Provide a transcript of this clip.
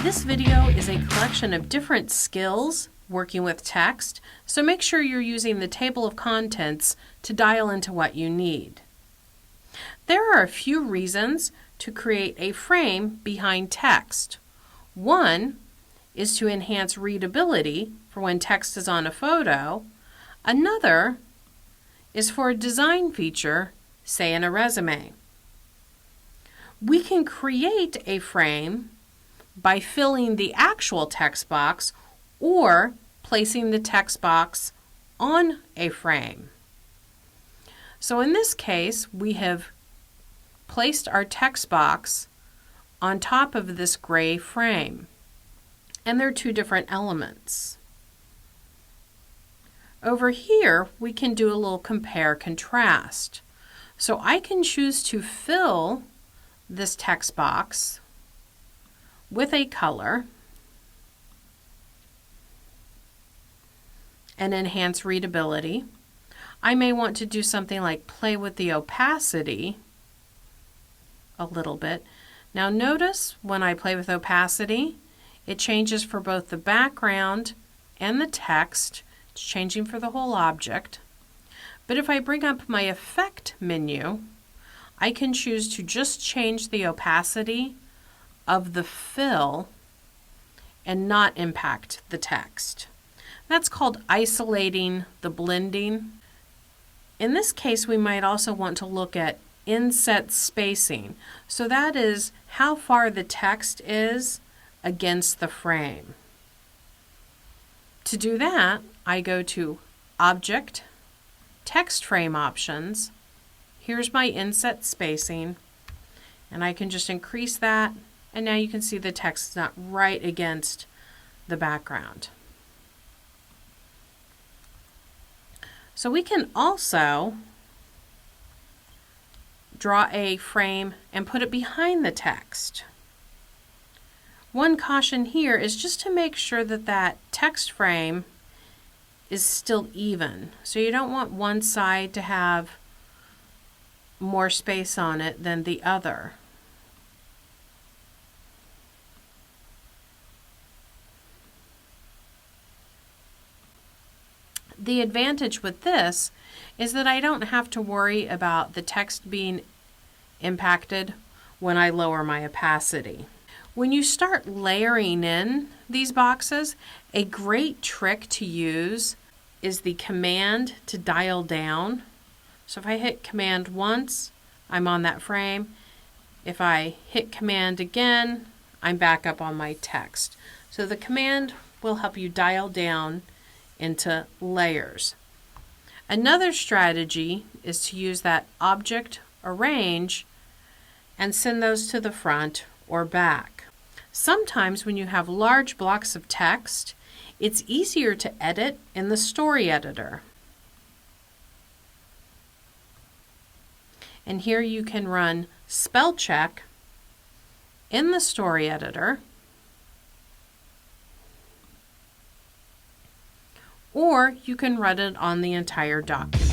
This video is a collection of different skills working with text, so make sure you're using the table of contents to dial into what you need. There are a few reasons to create a frame behind text. One is to enhance readability for when text is on a photo. Another is for a design feature, say in a resume. We can create a frame by filling the actual text box or placing the text box on a frame. So in this case, we have placed our text box on top of this gray frame, and there are two different elements. Over here, we can do a little compare-contrast. So I can choose to fill this text box with a color and enhance readability. I may want to do something like play with the opacity a little bit. Now notice when I play with opacity, it changes for both the background and the text. It's changing for the whole object. But if I bring up my effect menu, I can choose to just change the opacity of the fill and not impact the text. That's called isolating the blending. In this case, we might also want to look at inset spacing. So that is how far the text is against the frame. To do that, I go to Object, Text Frame Options. Here's my inset spacing, and I can just increase that, and now you can see the text is not right against the background. So we can also draw a frame and put it behind the text. One caution here is just to make sure that that text frame is still even. So you don't want one side to have more space on it than the other. The advantage with this is that I don't have to worry about the text being impacted when I lower my opacity. When you start layering in these boxes, a great trick to use is the command to dial down. So if I hit command once, I'm on that frame. If I hit command again, I'm back up on my text. So the command will help you dial down into layers. Another strategy is to use that Object Arrange and send those to the front or back. Sometimes when you have large blocks of text, it's easier to edit in the story editor. And here you can run spell check in the story editor, or you can run it on the entire document.